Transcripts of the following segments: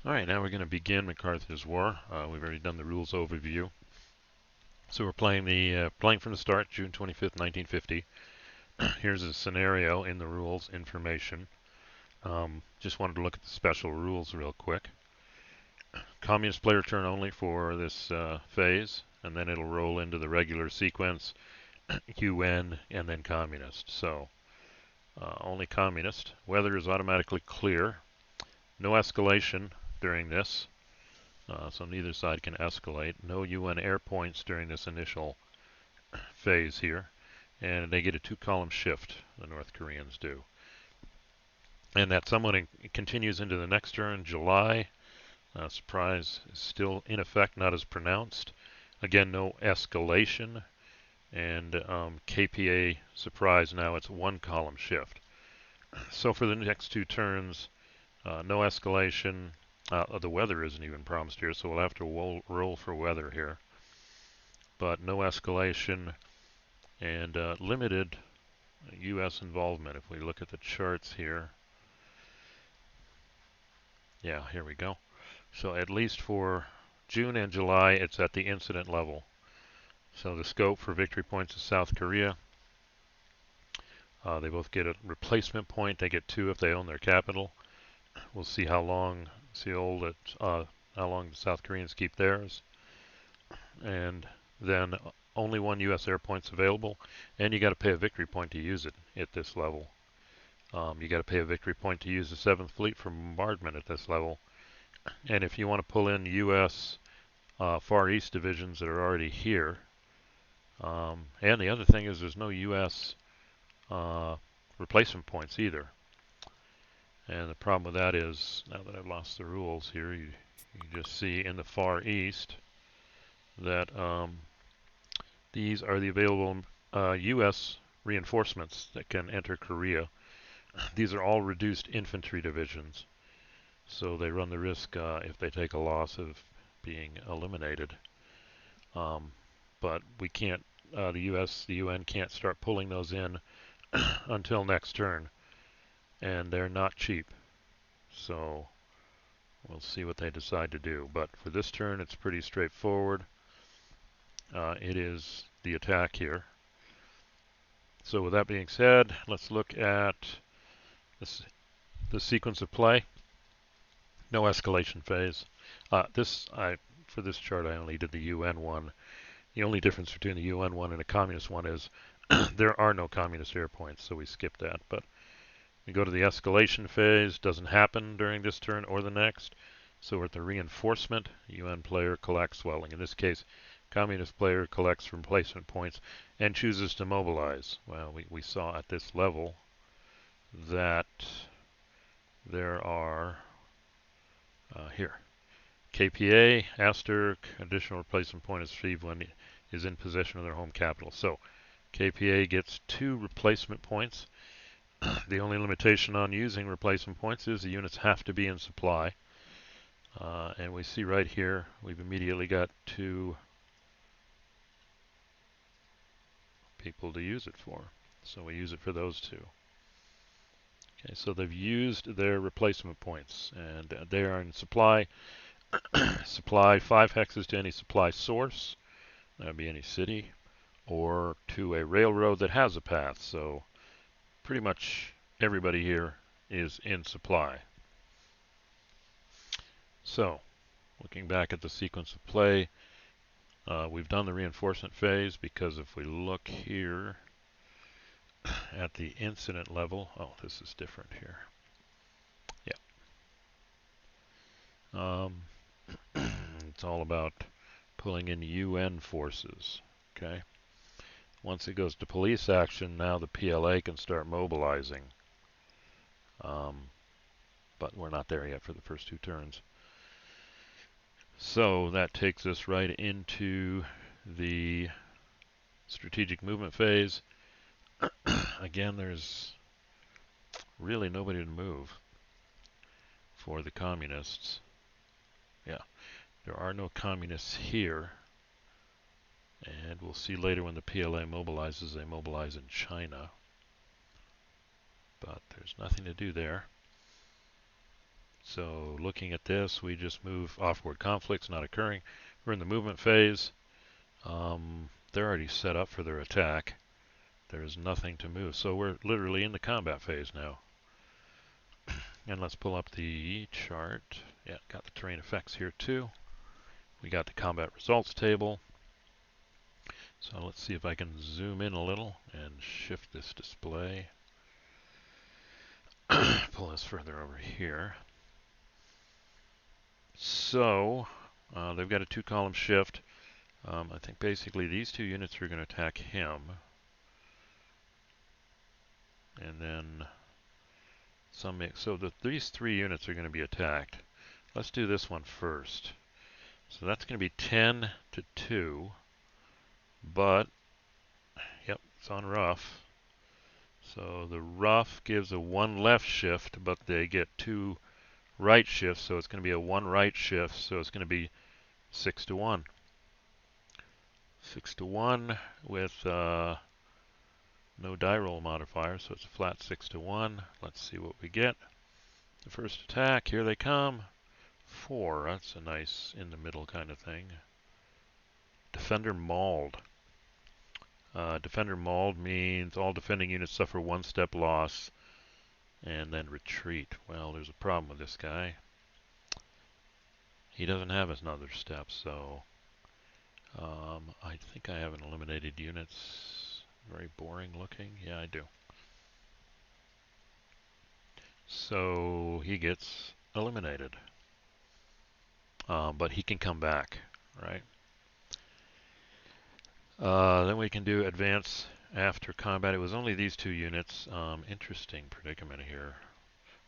Alright, now we're going to begin MacArthur's War. We've already done the rules overview. So we're playing from the start, June 25th, 1950. Here's a scenario in the rules information. Just wanted to look at the special rules real quick. Communist player turn only for this phase, and then it'll roll into the regular sequence, UN, and then communist. So only communist. Weather is automatically clear. No escalation during this. So neither side can escalate. No UN air points during this initial phase here. And they get a 2-column shift, the North Koreans do. And that somewhat continues into the next turn, July. Surprise is still in effect, not as pronounced. Again, no escalation. And KPA surprise now, it's 1-column shift. So for the next 2 turns, no escalation. The weather isn't even promised here, so we'll have to roll for weather here. But no escalation and limited U.S. involvement. If we look at the charts here, yeah, here we go. So at least for June and July, it's at the incident level. So the scope for victory points is South Korea. They both get a replacement point. They get 2 if they own their capital. We'll see how long Seoul, how long the South Koreans keep theirs. And then only 1 U.S. air point's available, and you got to pay a victory point to use it at this level. You got to pay a victory point to use the 7th Fleet for bombardment at this level. And if you want to pull in U.S. Far East divisions that are already here, and the other thing is there's no U.S. Replacement points either. And the problem with that is, now that I've lost the rules here, you just see in the Far East that these are the available U.S. reinforcements that can enter Korea. These are all reduced infantry divisions, so they run the risk, if they take a loss, of being eliminated. But we can't, the UN can't start pulling those in until next turn, and they're not cheap. So we'll see what they decide to do. But for this turn, it's pretty straightforward. It is the attack here. So with that being said, let's look at the sequence of play. No escalation phase. For this chart, I only did the UN one. The only difference between the UN one and a communist one is there are no communist air points, so we skip that. But we go to the escalation phase. Doesn't happen during this turn or the next. So we're at the reinforcement. UN player collects swelling. In this case, communist player collects replacement points and chooses to mobilize. Well, we saw at this level that there are here KPA, asterisk, additional replacement point is received when is in possession of their home capital. So KPA gets 2 replacement points. The only limitation on using replacement points is the units have to be in supply. And we see right here, we've immediately got 2 people to use it for. So we use it for those 2. Okay, so they've used their replacement points, and they are in supply. Supply 5 hexes to any supply source. That would be any city, or to a railroad that has a path. So pretty much everybody here is in supply. So looking back at the sequence of play, we've done the reinforcement phase, because if we look here at the incident level, oh, this is different here. Yeah. It's all about pulling in UN forces. Okay. Once it goes to police action, now the PLA can start mobilizing. But we're not there yet for the first 2 turns. So that takes us right into the strategic movement phase. Again, there's really nobody to move for the communists. Yeah, there are no communists here. And we'll see later when the PLA mobilizes, they mobilize in China. But there's nothing to do there. So looking at this, we just move offboard conflicts not occurring. We're in the movement phase. They're already set up for their attack. There's nothing to move. So we're literally in the combat phase now. And let's pull up the chart. Yeah, got the terrain effects here too. We got the combat results table. So let's see if I can zoom in a little and shift this display. Pull this further over here. So they've got a 2-column shift. I think basically these 2 units are going to attack him. And then these 3 units are going to be attacked. Let's do this one first. So that's going to be 10 to 2. But, yep, it's on rough. So the rough gives a 1 left shift, but they get 2 right shifts, so it's going to be a 1 right shift, so it's going to be 6 to 1. 6 to 1 with no die roll modifier, so it's a flat 6 to 1. Let's see what we get. The first attack, here they come. 4, that's a nice in the middle kind of thing. Defender mauled. Defender mauled means all defending units suffer 1 step loss and then retreat. Well, there's a problem with this guy. He doesn't have another step, so I think I haven't eliminated units. Very boring looking. Yeah, I do. So he gets eliminated. But he can come back, right? Then we can do advance after combat. It was only these 2 units. Interesting predicament here.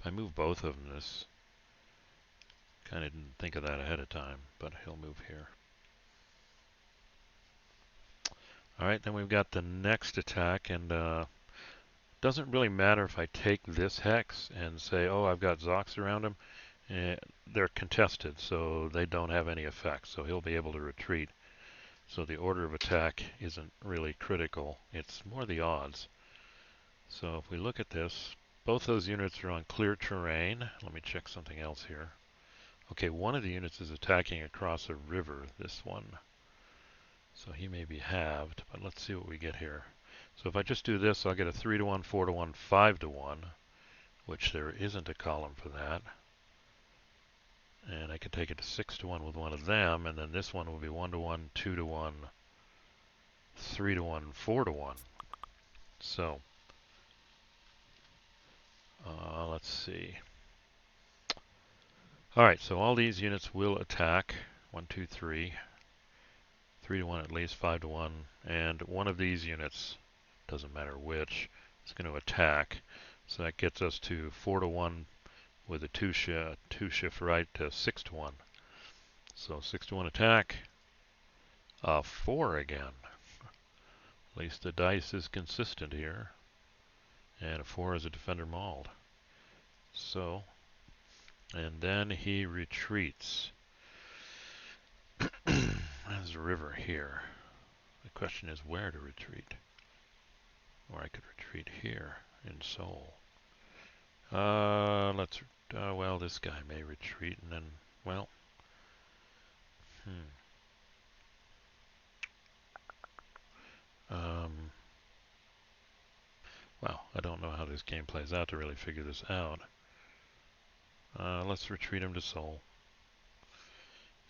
If I move both of them, this kind of didn't think of that ahead of time, but he'll move here. Alright, then we've got the next attack, and doesn't really matter if I take this hex and say, oh, I've got Zocs around him. They're contested, so they don't have any effect, so he'll be able to retreat. So the order of attack isn't really critical, it's more the odds. So if we look at this, both those units are on clear terrain. Let me check something else here. Okay, one of the units is attacking across a river, this one. So he may be halved, but let's see what we get here. So if I just do this, I'll get a 3 to 1, 4 to 1, 5 to 1, which there isn't a column for that. And I could take it to 6 to 1 with one of them, and then this one will be 1 to 1, 2 to 1, 3 to 1, 4 to 1. So, let's see. Alright, so all these units will attack. 1, 2, 3. 3 to 1 at least, 5 to 1. And one of these units, doesn't matter which, is going to attack. So that gets us to 4 to 1 with a 2 shift right to 6 to 1. So 6 to 1 attack. 4 again. At least the dice is consistent here. And a 4 is a defender mauled. So, and then he retreats. There's a river here. The question is where to retreat. Or I could retreat here in Seoul. Well, this guy may retreat and then, well, well, I don't know how this game plays out to really figure this out. Let's retreat him to Seoul.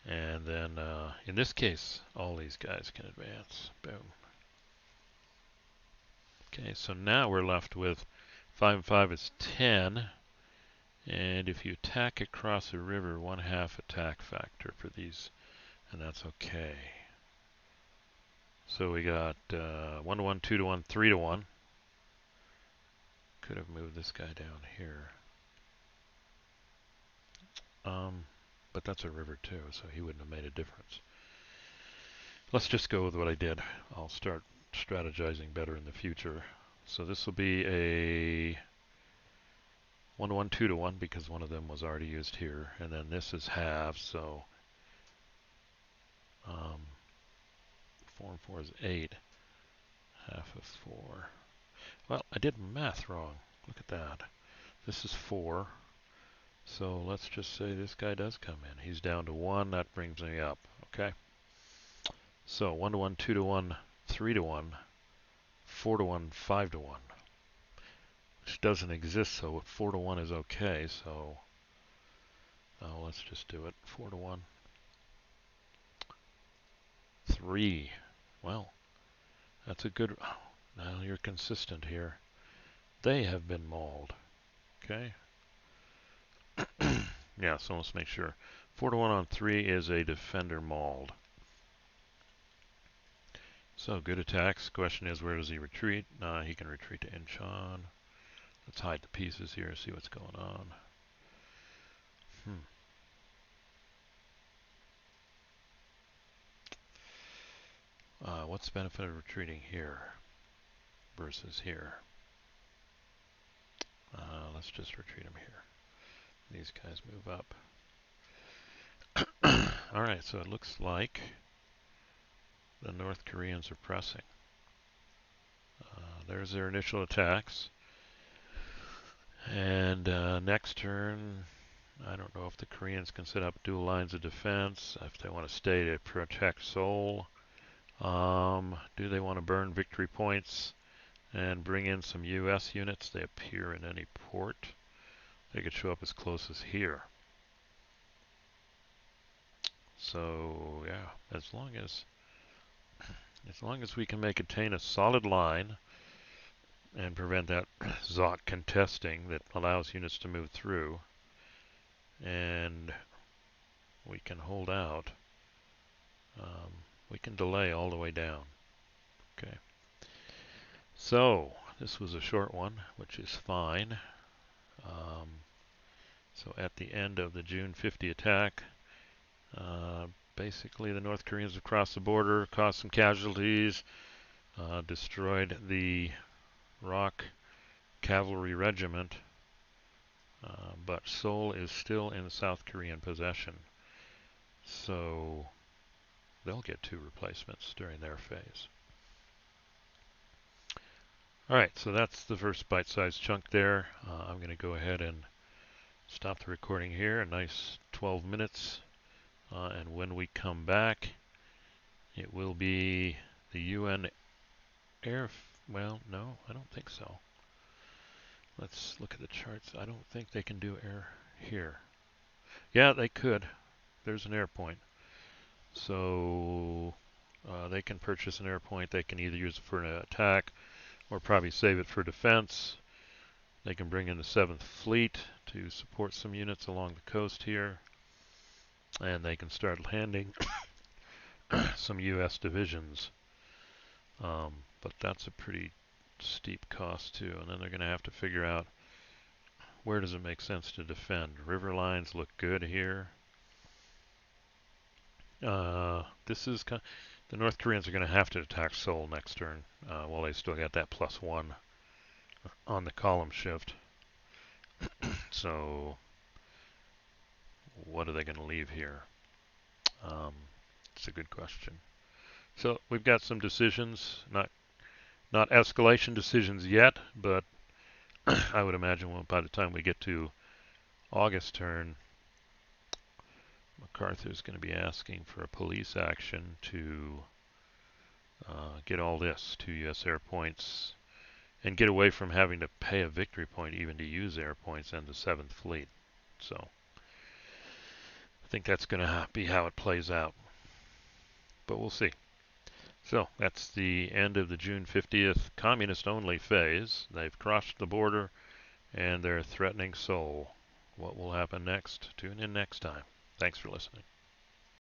And then, in this case, all these guys can advance. Boom. Okay, so now we're left with 5 and 5 is 10. And if you attack across a river, 1/2 attack factor for these, and that's okay. So we got 1 to 1, 2 to 1, 3 to 1. Could have moved this guy down here. But that's a river too, so he wouldn't have made a difference. Let's just go with what I did. I'll start strategizing better in the future. So this will be a 1 to 1, 2 to 1 because one of them was already used here. And then this is half, so 4 and 4 is 8. Half of 4. Well, I did math wrong. Look at that. This is 4. So let's just say this guy does come in. He's down to 1. That brings me up. Okay. So 1 to 1, 2 to 1, 3 to 1, 4 to 1, 5 to 1. Which doesn't exist, so 4 to 1 is okay. So let's just do it. 4 to 1. 3. Well, that's a good... Oh, now you're consistent here. They have been mauled. Okay. Yeah, so let's make sure. 4 to 1 on 3 is a defender mauled. So good attacks. Question is, where does he retreat? He can retreat to Incheon. Let's hide the pieces here, see what's going on. What's the benefit of retreating here versus here? Let's just retreat him here. These guys move up. Alright, so it looks like the North Koreans are pressing. There's their initial attacks. And next turn, I don't know if the Koreans can set up dual lines of defense, if they want to stay to protect Seoul. Do they want to burn victory points and bring in some US units? They appear in any port. They could show up as close as here. So yeah, as long as we can maintain a solid line and prevent that ZOC contesting that allows units to move through, and we can hold out, we can delay all the way down. Okay. So this was a short one, which is fine. So at the end of the June 50 attack, basically the North Koreans have crossed the border, caused some casualties, destroyed the ROK cavalry regiment, but Seoul is still in South Korean possession. So they'll get 2 replacements during their phase. Alright, so that's the first bite-sized chunk there. I'm going to go ahead and stop the recording here. A nice 12 minutes. And when we come back, it will be the UN air... Well, no, I don't think so. Let's look at the charts. I don't think they can do air here. Yeah, they could. There's an air point. So they can purchase an air point. They can either use it for an attack or probably save it for defense. They can bring in the 7th Fleet to support some units along the coast here. And they can start landing some US divisions. But that's a pretty steep cost too. And then they're going to have to figure out, where does it make sense to defend? River lines look good here. This is the North Koreans are going to have to attack Seoul next turn. While they still got that +1 on the column shift. So what are they going to leave here? It's a good question. So we've got some decisions, not escalation decisions yet, but I would imagine by the time we get to August turn, MacArthur's going to be asking for a police action to get all this, 2 US air points, and get away from having to pay a victory point even to use air points and the 7th Fleet. So I think that's going to be how it plays out. But we'll see. So that's the end of the June 50th communist-only phase. They've crossed the border and they're threatening Seoul. What will happen next? Tune in next time. Thanks for listening.